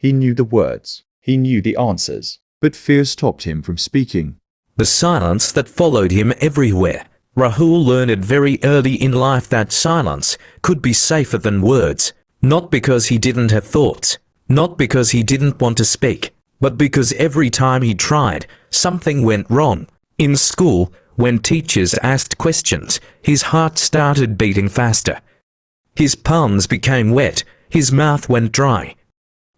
He knew the words. He knew the answers. But fear stopped him from speaking. The silence that followed him everywhere. Rahul learned very early in life that silence could be safer than words. Not because he didn't have thoughts. Not because he didn't want to speak. But because every time he tried, something went wrong. In school, when teachers asked questions, his heart started beating faster. His palms became wet, his mouth went dry.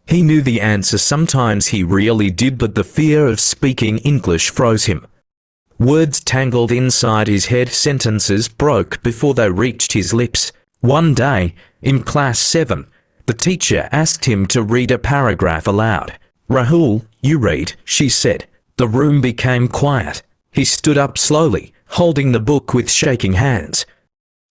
He knew the answer, sometimes he really did, but the fear of speaking English froze him. Words tangled inside his head, sentences broke before they reached his lips. One day, in class 7, the teacher asked him to read a paragraph aloud. "Rahul, you read," she said. The room became quiet. He stood up slowly, holding the book with shaking hands.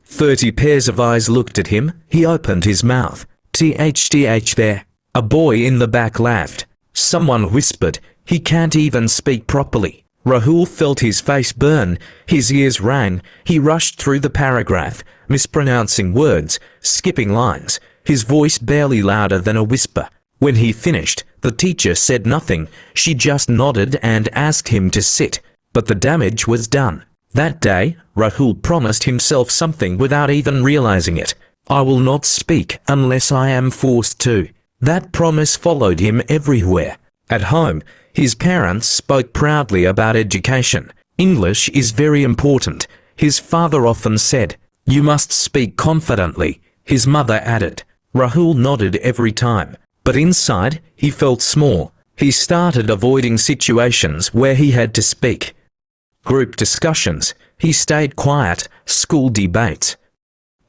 30 pairs of eyes looked at him. He opened his mouth. "THTH there." A boy in the back laughed. Someone whispered, "He can't even speak properly." Rahul felt his face burn. His ears rang. He rushed through the paragraph, mispronouncing words, skipping lines, his voice barely louder than a whisper. When he finished, the teacher said nothing. She just nodded and asked him to sit. But the damage was done. That day, Rahul promised himself something without even realizing it. "I will not speak unless I am forced to." That promise followed him everywhere. At home, his parents spoke proudly about education. "English is very important," his father often said. "You must speak confidently," his mother added. Rahul nodded every time. But inside, he felt small. He started avoiding situations where he had to speak. Group discussions, he stayed quiet. School debates,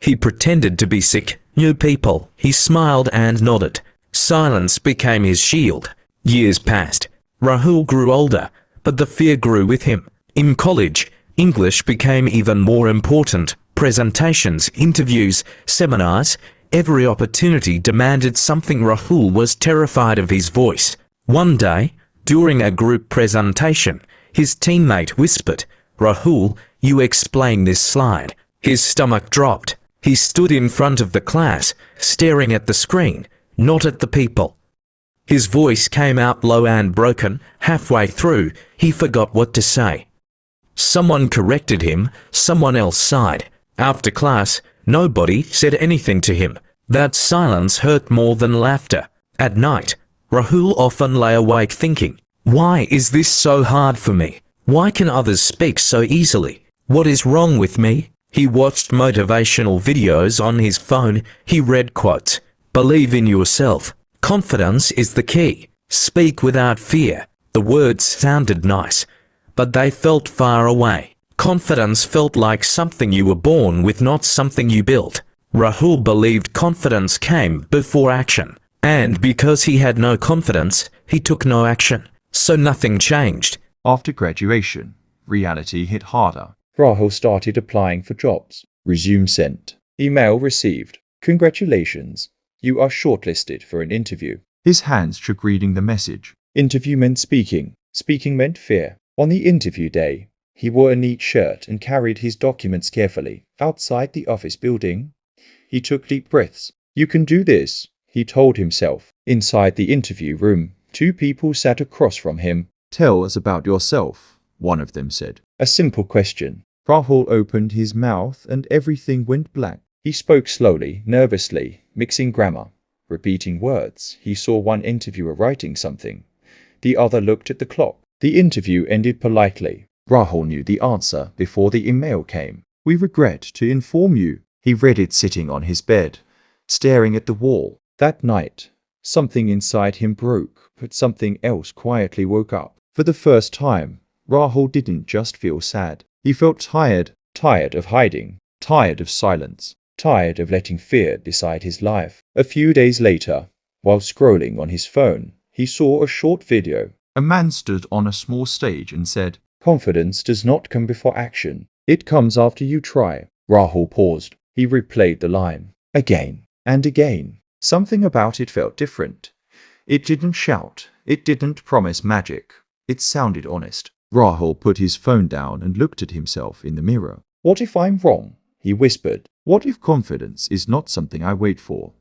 he pretended to be sick. New people, he smiled and nodded. Silence became his shield. Years passed. Rahul grew older, but the fear grew with him. In college, English became even more important. Presentations, interviews, seminars, every opportunity demanded something. Rahul was terrified of his voice. One day, during a group presentation, his teammate whispered, "Rahul, you explain this slide." His stomach dropped. He stood in front of the class, staring at the screen, not at the people. His voice came out low and broken. Halfway through, he forgot what to say. Someone corrected him, someone else sighed. After class, nobody said anything to him. That silence hurt more than laughter. At night, Rahul often lay awake thinking, "Why is this so hard for me? Why can others speak so easily? What is wrong with me?" He watched motivational videos on his phone. He read quotes. "Believe in yourself. Confidence is the key. Speak without fear." The words sounded nice, but they felt far away. Confidence felt like something you were born with, not something you built. Rahul believed confidence came before action. And because he had no confidence, he took no action. So nothing changed. After graduation, reality hit harder. Rahul started applying for jobs. Resume sent. Email received. "Congratulations. You are shortlisted for an interview." His hands shook reading the message. Interview meant speaking. Speaking meant fear. On the interview day, he wore a neat shirt and carried his documents carefully. Outside the office building, he took deep breaths. "You can do this," he told himself. Inside the interview room, 2 people sat across from him. "Tell us about yourself," one of them said. A simple question. Rahul opened his mouth and everything went black. He spoke slowly, nervously, mixing grammar, repeating words. He saw one interviewer writing something. The other looked at the clock. The interview ended politely. Rahul knew the answer before the email came. "We regret to inform you." He read it sitting on his bed, staring at the wall. That night, something inside him broke, but something else quietly woke up. For the first time, Rahul didn't just feel sad. He felt tired. Tired of hiding. Tired of silence. Tired of letting fear decide his life. A few days later, while scrolling on his phone, he saw a short video. A man stood on a small stage and said, "Confidence does not come before action. It comes after you try." Rahul paused. He replayed the line again and again. Something about it felt different. It didn't shout. It didn't promise magic. It sounded honest. Rahul put his phone down and looked at himself in the mirror. "What if I'm wrong?" he whispered. "What if confidence is not something I wait for,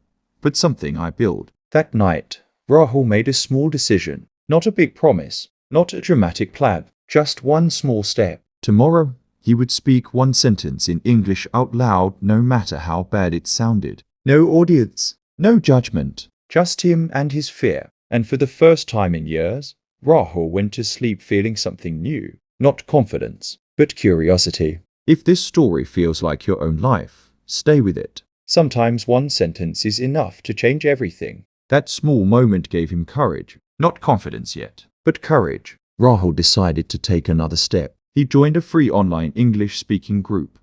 but something I build?" That night, Rahul made a small decision, not a big promise, not a dramatic plan, just one small step. Tomorrow, he would speak one sentence in English out loud, no matter how bad it sounded. No audience, no judgment, just him and his fear. And for the first time in years, Rahul went to sleep feeling something new. Not confidence, but curiosity. If this story feels like your own life, stay with it. Sometimes one sentence is enough to change everything. That small moment gave him courage. Not confidence yet, but courage. Rahul decided to take another step. He joined a free online English-speaking group.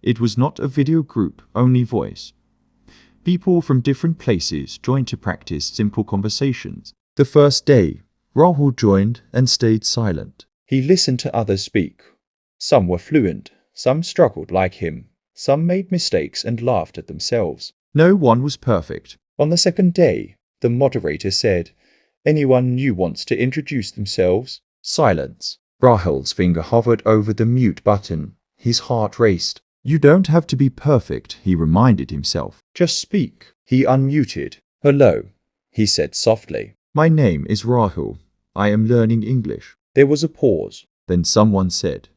It was not a video group, only voice. People from different places joined to practice simple conversations. The first day, Rahul joined and stayed silent. He listened to others speak. Some were fluent, some struggled like him, some made mistakes and laughed at themselves. No one was perfect. On the second day, the moderator said, "Anyone new wants to introduce themselves?" Silence. Rahul's finger hovered over the mute button. His heart raced. You don't have to be perfect, he reminded himself. Just speak. He unmuted. Hello, he said softly. My name is Rahul. I am learning English. There was a pause. Then someone said,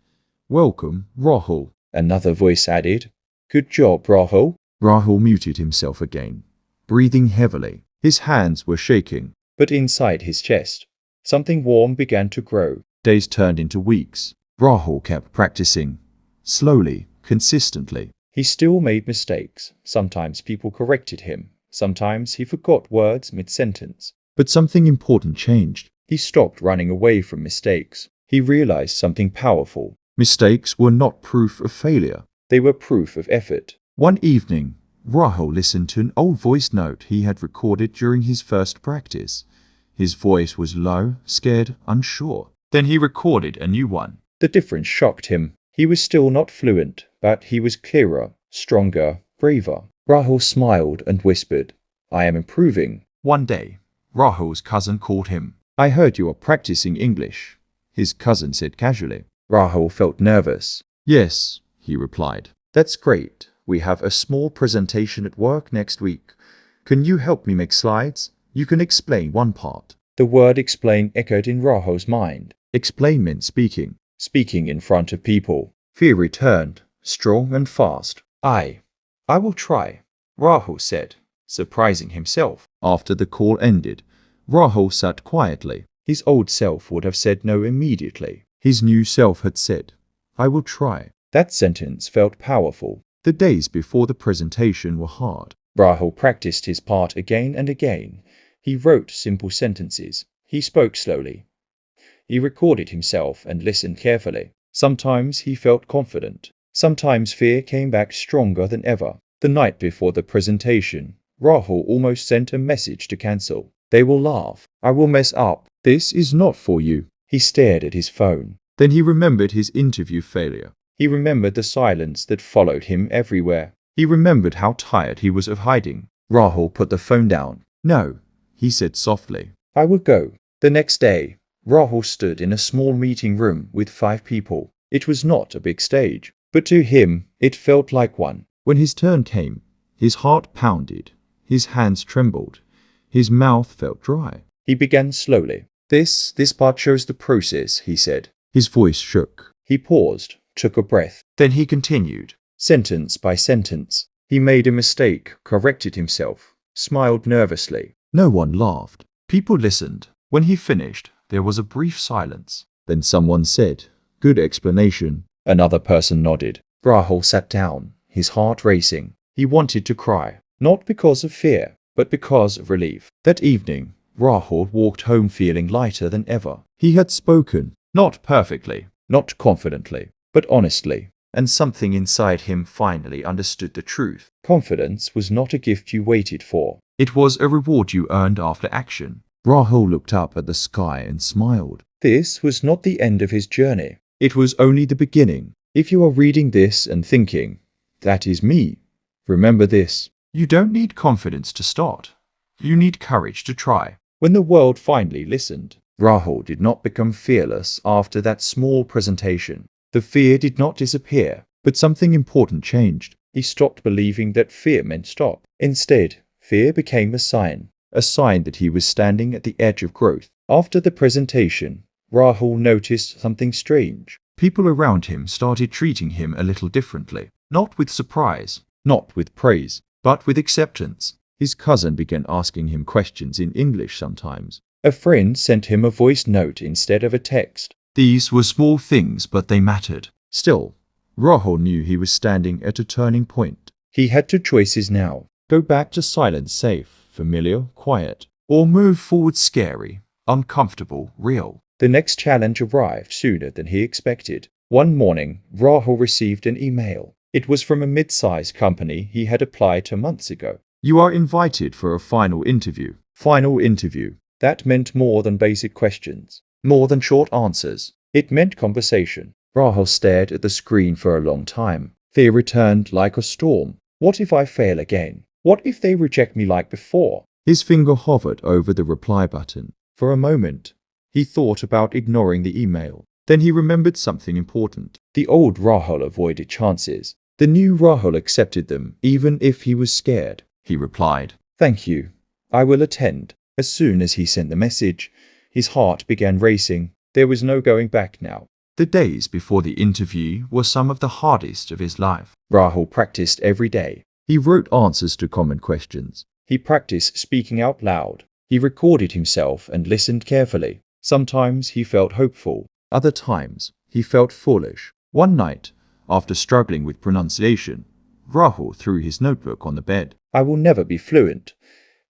Welcome, Rahul. Another voice added, Good job, Rahul. Rahul muted himself again, breathing heavily. His hands were shaking. But inside his chest, something warm began to grow. Days turned into weeks. Rahul kept practicing. Slowly, consistently. He still made mistakes. Sometimes people corrected him. Sometimes he forgot words mid-sentence. But something important changed. He stopped running away from mistakes. He realized something powerful. Mistakes were not proof of failure. They were proof of effort. One evening, Rahul listened to an old voice note he had recorded during his first practice. His voice was low, scared, unsure. Then he recorded a new one. The difference shocked him. He was still not fluent, but he was clearer, stronger, braver. Rahul smiled and whispered, I am improving. One day, Rahul's cousin called him. I heard you are practicing English, his cousin said casually. Rahul felt nervous. Yes, he replied. That's great. We have a small presentation at work next week. Can you help me make slides? You can explain one part. The word explain echoed in Rahul's mind. Explain meant speaking. Speaking in front of people. Fear returned, strong and fast. I will try, Rahul said, surprising himself. After the call ended, Rahul sat quietly. His old self would have said no immediately. His new self had said, I will try. That sentence felt powerful. The days before the presentation were hard. Rahul practiced his part again and again. He wrote simple sentences. He spoke slowly. He recorded himself and listened carefully. Sometimes he felt confident. Sometimes fear came back stronger than ever. The night before the presentation, Rahul almost sent a message to cancel. They will laugh. I will mess up. This is not for you. He stared at his phone. Then he remembered his interview failure. He remembered the silence that followed him everywhere. He remembered how tired he was of hiding. Rahul put the phone down. No, he said softly. I will go. The next day, Rahul stood in a small meeting room with 5 people. It was not a big stage, but to him, it felt like one. When his turn came, his heart pounded, his hands trembled, his mouth felt dry. He began slowly. This part shows the process, he said. His voice shook. He paused, took a breath. Then he continued, sentence by sentence. He made a mistake, corrected himself, smiled nervously. No one laughed. People listened. When he finished, there was a brief silence. Then someone said, Good explanation. Another person nodded. Rahul sat down, his heart racing. He wanted to cry, not because of fear, but because of relief. That evening, Rahul walked home feeling lighter than ever. He had spoken, not perfectly, not confidently, but honestly. And something inside him finally understood the truth. Confidence was not a gift you waited for. It was a reward you earned after action. Rahul looked up at the sky and smiled. This was not the end of his journey. It was only the beginning. If you are reading this and thinking, that is me, remember this. You don't need confidence to start. You need courage to try. When the world finally listened, Rahul did not become fearless after that small presentation. The fear did not disappear, but something important changed. He stopped believing that fear meant stop. Instead, fear became a sign. a sign that he was standing at the edge of growth. After the presentation, Rahul noticed something strange. People around him started treating him a little differently. Not with surprise, not with praise, but with acceptance. His cousin began asking him questions in English sometimes. A friend sent him a voice note instead of a text. These were small things, but they mattered. Still, Rahul knew he was standing at a turning point. He had two choices now: go back to silence, safe, familiar, quiet, or move forward, scary, uncomfortable, real. The next challenge arrived sooner than he expected. One morning, Rahul received an email. It was from a mid-sized company he had applied to months ago. You are invited for a final interview. Final interview. That meant more than basic questions, more than short answers. It meant conversation. Rahul stared at the screen for a long time. Fear returned like a storm. What if I fail again? What if they reject me like before? His finger hovered over the reply button. For a moment, he thought about ignoring the email. Then he remembered something important. The old Rahul avoided chances. The new Rahul accepted them, even if he was scared. He replied, "Thank you. I will attend." As soon as he sent the message, his heart began racing. There was no going back now. The days before the interview were some of the hardest of his life. Rahul practiced every day. He wrote answers to common questions. He practiced speaking out loud. He recorded himself and listened carefully. Sometimes he felt hopeful. Other times, he felt foolish. One night, after struggling with pronunciation, Rahul threw his notebook on the bed. "I will never be fluent,"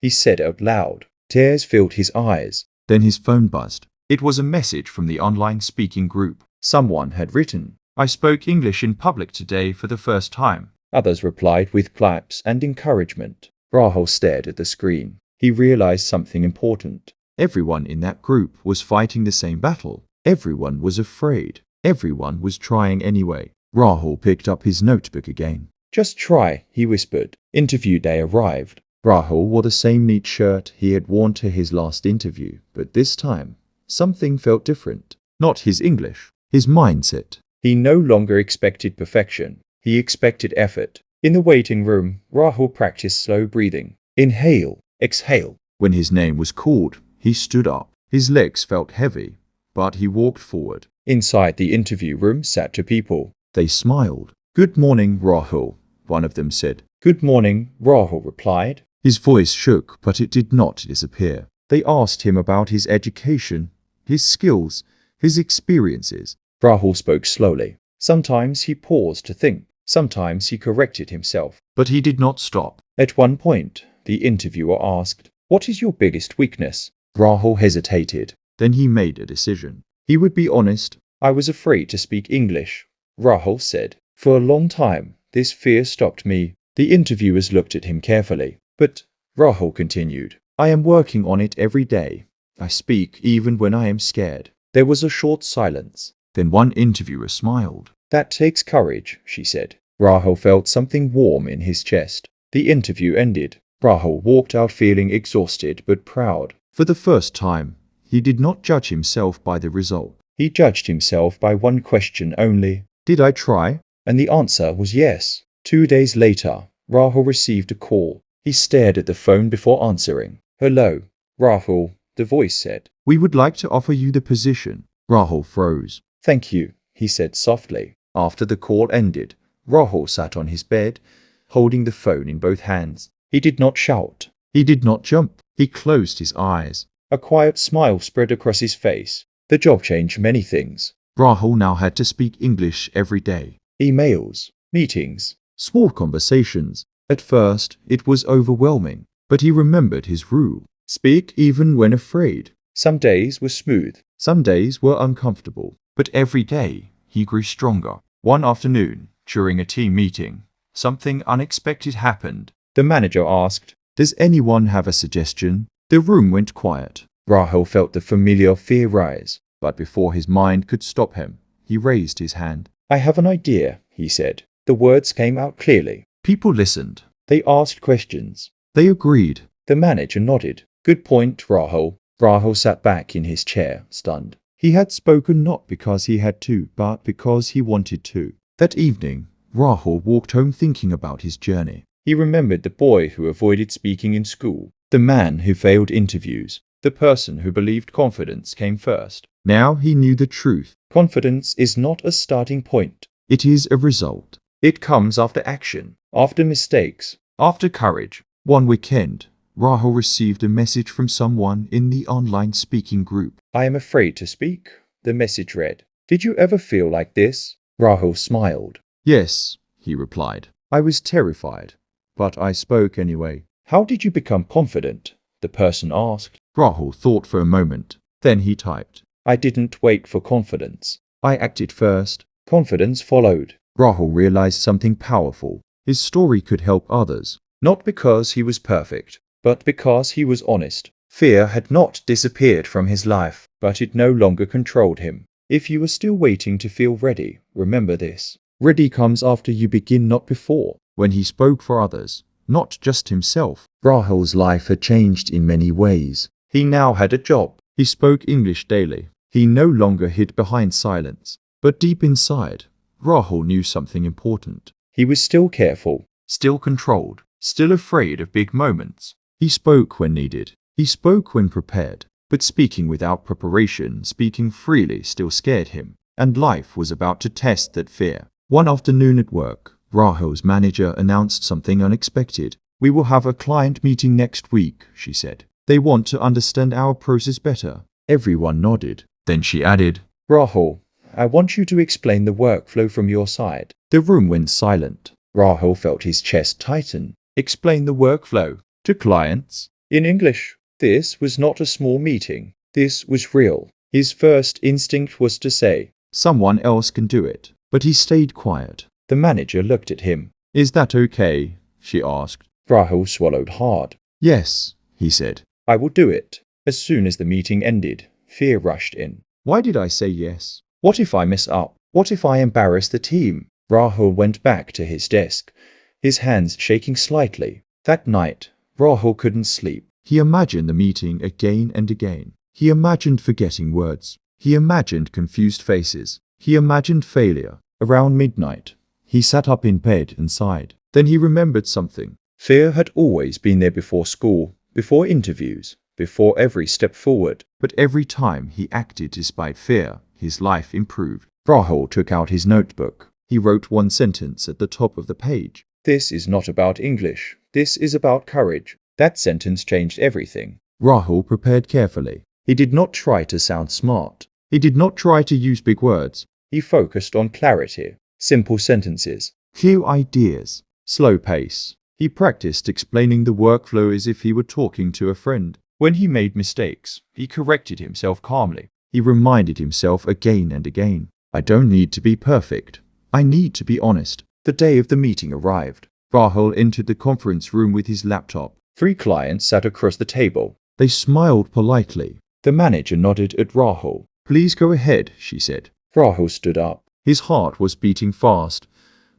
he said out loud. Tears filled his eyes. Then his phone buzzed. It was a message from the online speaking group. Someone had written, "I spoke English in public today for the first time." Others replied with claps and encouragement. Rahul stared at the screen. He realized something important. Everyone in that group was fighting the same battle. Everyone was afraid. Everyone was trying anyway. Rahul picked up his notebook again. "Just try," he whispered. Interview day arrived. Rahul wore the same neat shirt he had worn to his last interview, but this time, something felt different. Not his English, his mindset. He no longer expected perfection. He expected effort. In the waiting room, Rahul practiced slow breathing. Inhale, exhale. When his name was called, he stood up. His legs felt heavy, but he walked forward. Inside the interview room sat two people. They smiled. "Good morning, Rahul," one of them said. "Good morning," Rahul replied. His voice shook, but it did not disappear. They asked him about his education, his skills, his experiences. Rahul spoke slowly. Sometimes he paused to think. Sometimes he corrected himself. But he did not stop. At one point, the interviewer asked, "What is your biggest weakness?" Rahul hesitated. Then he made a decision. He would be honest. "I was afraid to speak English," Rahul said. "For a long time, this fear stopped me." The interviewers looked at him carefully. "But," Rahul continued, "I am working on it every day. I speak even when I am scared." There was a short silence. Then one interviewer smiled. "That takes courage," she said. Rahul felt something warm in his chest. The interview ended. Rahul walked out feeling exhausted but proud. For the first time, he did not judge himself by the result. He judged himself by one question only. "Did I try?" And the answer was yes. 2 days later, Rahul received a call. He stared at the phone before answering. "Hello, Rahul," the voice said. "We would like to offer you the position." Rahul froze. "Thank you," he said softly. After the call ended, Rahul sat on his bed, holding the phone in both hands. He did not shout. He did not jump. He closed his eyes. A quiet smile spread across his face. The job changed many things. Rahul now had to speak English every day. Emails, meetings, small conversations. At first, it was overwhelming, but he remembered his rule. Speak even when afraid. Some days were smooth. Some days were uncomfortable. But every day, he grew stronger. One afternoon, during a team meeting, something unexpected happened. The manager asked, "Does anyone have a suggestion?" The room went quiet. Rahul felt the familiar fear rise, but before his mind could stop him, he raised his hand. "I have an idea," he said. The words came out clearly. People listened. They asked questions. They agreed. The manager nodded. "Good point, Rahul." Rahul sat back in his chair, stunned. He had spoken not because he had to, but because he wanted to. That evening, Rahul walked home thinking about his journey. He remembered the boy who avoided speaking in school, The man who failed interviews. The person who believed confidence came first. Now he knew the truth. Confidence is not a starting point. It is a result. It comes after action, after mistakes, after courage. One weekend, Rahul received a message from someone in the online speaking group. I am afraid to speak, the message read. Did you ever feel like this? Rahul smiled. Yes, he replied. I was terrified, but I spoke anyway. How did you become confident? The person asked. Rahul thought for a moment. Then he typed. I didn't wait for confidence. I acted first. Confidence followed. Rahul realized something powerful. His story could help others, not because he was perfect, but because he was honest. Fear had not disappeared from his life, but it no longer controlled him. If you are still waiting to feel ready, remember this. Ready comes after you begin, not before. When he spoke for others, not just himself, Rahul's life had changed in many ways. He now had a job. He spoke English daily. He no longer hid behind silence. But deep inside, Rahul knew something important. He was still careful, still controlled, still afraid of big moments. He spoke when needed. He spoke when prepared. But speaking without preparation, speaking freely, still scared him. And life was about to test that fear. One afternoon at work, Rahul's manager announced something unexpected. We will have a client meeting next week, she said. They want to understand our process better. Everyone nodded. Then she added, Rahul, I want you to explain the workflow from your side. The room went silent. Rahul felt his chest tighten. Explain the workflow to clients in English. This was not a small meeting. This was real. His first instinct was to say, someone else can do it. But he stayed quiet. The manager looked at him. Is that okay? She asked. Rahul swallowed hard. Yes, he said. I will do it. As soon as the meeting ended, fear rushed in. Why did I say yes? What if I mess up? What if I embarrass the team? Rahul went back to his desk, his hands shaking slightly. That night, Rahul couldn't sleep. He imagined the meeting again and again. He imagined forgetting words. He imagined confused faces. He imagined failure. Around midnight, he sat up in bed and sighed. Then he remembered something. Fear had always been there before school, before interviews, before every step forward. But every time he acted despite fear, his life improved. Rahul took out his notebook. He wrote one sentence at the top of the page. This is not about English. This is about courage. That sentence changed everything. Rahul prepared carefully. He did not try to sound smart. He did not try to use big words. He focused on clarity, simple sentences, clear ideas, slow pace. He practiced explaining the workflow as if he were talking to a friend. When he made mistakes, he corrected himself calmly. He reminded himself again and again, I don't need to be perfect. I need to be honest. The day of the meeting arrived. Rahul entered the conference room with his laptop. 3 clients sat across the table. They smiled politely. The manager nodded at Rahul. Please go ahead, she said. Rahul stood up. His heart was beating fast,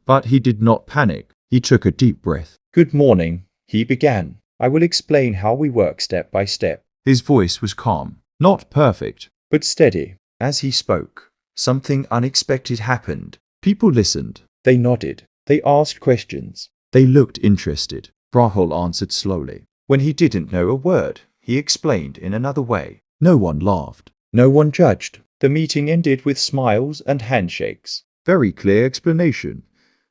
but he did not panic. He took a deep breath. Good morning, he began. I will explain how we work step by step. His voice was calm, not perfect, but steady. As he spoke, something unexpected happened. People listened. They nodded. They asked questions. They looked interested. Rahul answered slowly. When he didn't know a word, he explained in another way. No one laughed. No one judged. The meeting ended with smiles and handshakes. Very clear explanation.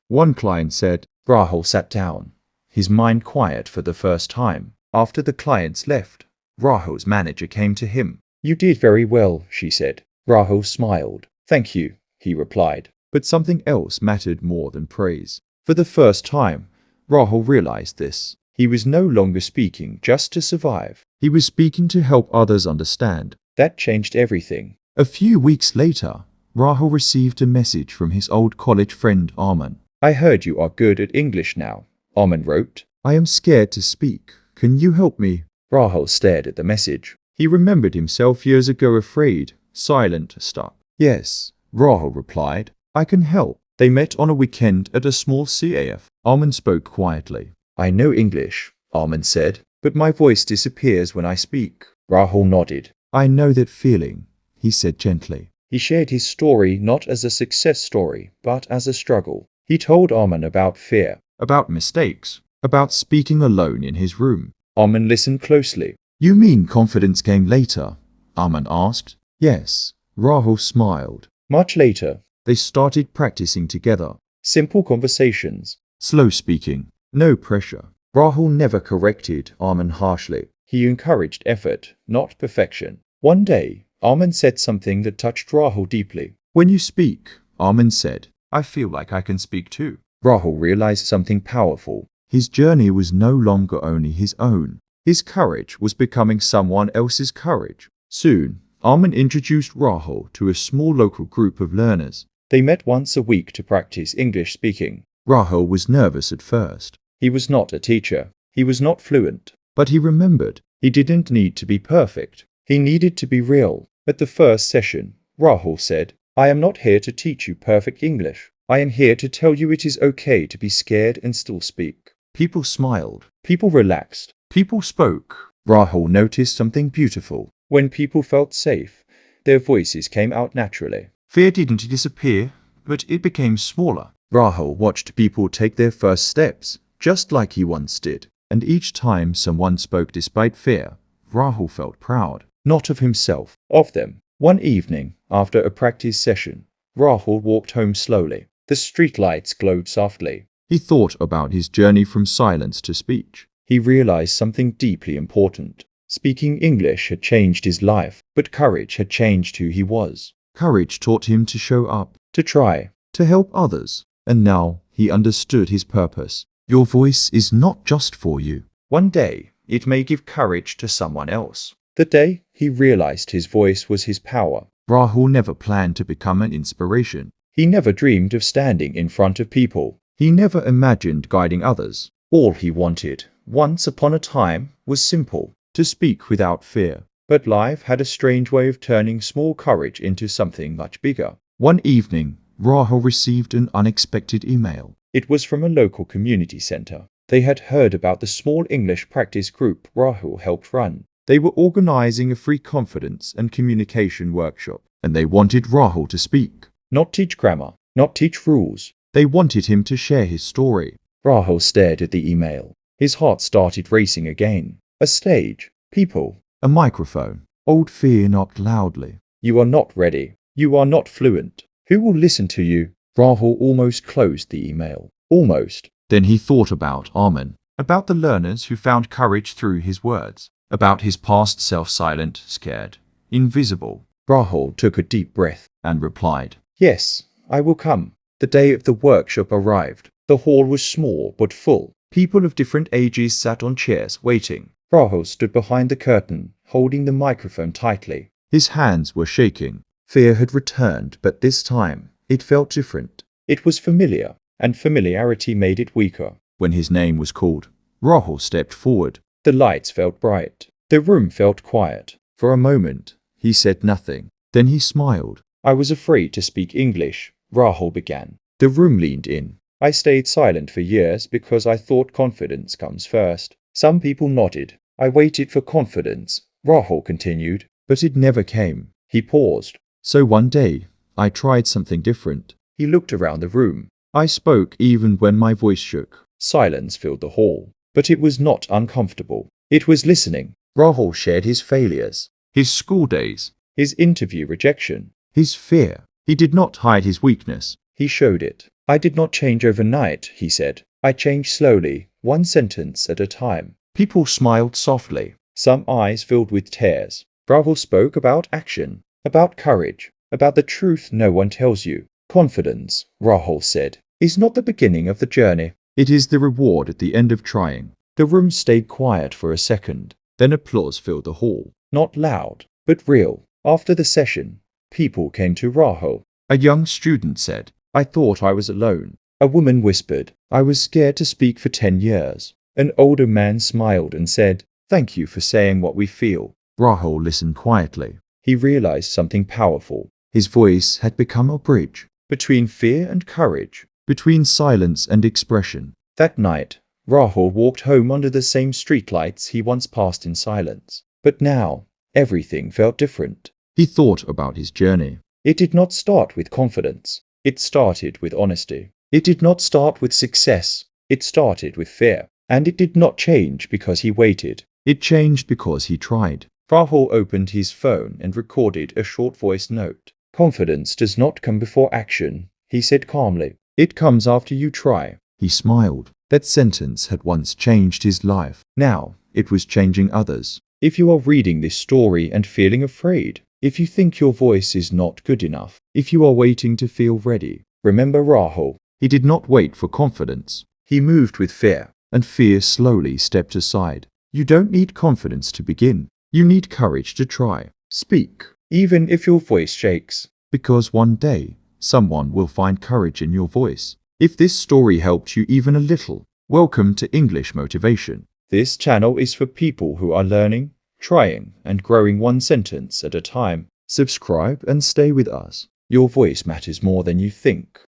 One client said. Rahul sat down, his mind quiet for the first time. After the clients left, Rahul's manager came to him. You did very well, she said. Rahul smiled. Thank you, he replied. But something else mattered more than praise. For the first time, Rahul realized this. He was no longer speaking just to survive. He was speaking to help others understand. That changed everything. A few weeks later, Rahul received a message from his old college friend Arman. I heard you are good at English now, Arman wrote. I am scared to speak. Can you help me? Rahul stared at the message. He remembered himself years ago afraid, silent, stuck. Yes, Rahul replied. I can help. They met on a weekend at a small CAF. Arman spoke quietly. I know English, Arman said, but my voice disappears when I speak. Rahul nodded. I know that feeling, he said gently. He shared his story not as a success story, but as a struggle. He told Arman about fear, about mistakes, about speaking alone in his room. Armin listened closely. You mean confidence came later? Armin asked. Yes. Rahul smiled. Much later, they started practicing together. Simple conversations. Slow speaking. No pressure. Rahul never corrected Armin harshly. He encouraged effort, not perfection. One day, Armin said something that touched Rahul deeply. When you speak, Armin said, I feel like I can speak too. Rahul realized something powerful. His journey was no longer only his own. His courage was becoming someone else's courage. Soon, Armin introduced Rahul to a small local group of learners. They met once a week to practice English speaking. Rahul was nervous at first. He was not a teacher. He was not fluent. But he remembered, he didn't need to be perfect. He needed to be real. At the first session, Rahul said, I am not here to teach you perfect English. I am here to tell you it is okay to be scared and still speak. People smiled. People relaxed. People spoke. Rahul noticed something beautiful. When people felt safe, their voices came out naturally. Fear didn't disappear, but it became smaller. Rahul watched people take their first steps, just like he once did. And each time someone spoke despite fear, Rahul felt proud. Not of himself, of them. One evening, after a practice session, Rahul walked home slowly. The streetlights glowed softly. He thought about his journey from silence to speech. He realized something deeply important. Speaking English had changed his life, but courage had changed who he was. Courage taught him to show up, to try, to help others. And now he understood his purpose. Your voice is not just for you. One day, it may give courage to someone else. The day he realized his voice was his power. Rahul never planned to become an inspiration. He never dreamed of standing in front of people. He never imagined guiding others. All he wanted, once upon a time, was simple, to speak without fear. But life had a strange way of turning small courage into something much bigger. One evening, Rahul received an unexpected email. It was from a local community center. They had heard about the small English practice group Rahul helped run. They were organizing a free confidence and communication workshop, and they wanted Rahul to speak. Not teach grammar, not teach rules. They wanted him to share his story. Rahul stared at the email. His heart started racing again. A stage, people, a microphone. Old fear knocked loudly. You are not ready. You are not fluent. Who will listen to you? Rahul almost closed the email. Almost. Then he thought about Armin, about the learners who found courage through his words, about his past self silent, scared, invisible. Rahul took a deep breath and replied, Yes, I will come. The day of the workshop arrived. The hall was small but full. People of different ages sat on chairs waiting. Rahul stood behind the curtain, holding the microphone tightly. His hands were shaking. Fear had returned, but this time, it felt different. It was familiar, and familiarity made it weaker. When his name was called, Rahul stepped forward. The lights felt bright. The room felt quiet. For a moment, he said nothing. Then he smiled. I was afraid to speak English, Rahul began. The room leaned in. I stayed silent for years because I thought confidence comes first. Some people nodded. I waited for confidence, Rahul continued, but it never came. He paused. So one day, I tried something different. He looked around the room. I spoke even when my voice shook. Silence filled the hall. But it was not uncomfortable. It was listening. Rahul shared his failures, his school days, his interview rejection, his fear. He did not hide his weakness. He showed it. I did not change overnight, he said. I changed slowly, one sentence at a time. People smiled softly. Some eyes filled with tears. Rahul spoke about action, about courage, about the truth no one tells you. Confidence, Rahul said, is not the beginning of the journey. It is the reward at the end of trying. The room stayed quiet for a second. Then applause filled the hall. Not loud, but real. After the session, people came to Rahul. A young student said, I thought I was alone. A woman whispered, I was scared to speak for 10 years. An older man smiled and said, Thank you for saying what we feel. Rahul listened quietly. He realized something powerful. His voice had become a bridge between fear and courage, between silence and expression. That night, Rahul walked home under the same streetlights he once passed in silence. But now, everything felt different. He thought about his journey. It did not start with confidence. It started with honesty. It did not start with success. It started with fear. And it did not change because he waited. It changed because he tried. Rahul opened his phone and recorded a short voice note. Confidence does not come before action, he said calmly. It comes after you try. He smiled. That sentence had once changed his life. Now, it was changing others. If you are reading this story and feeling afraid, if you think your voice is not good enough, if you are waiting to feel ready, remember Rahul. He did not wait for confidence. He moved with fear, and fear slowly stepped aside. You don't need confidence to begin. You need courage to try. Speak, even if your voice shakes, because one day, someone will find courage in your voice. If this story helped you even a little, welcome to English Motivation. This channel is for people who are learning, trying, and growing one sentence at a time. Subscribe and stay with us. Your voice matters more than you think.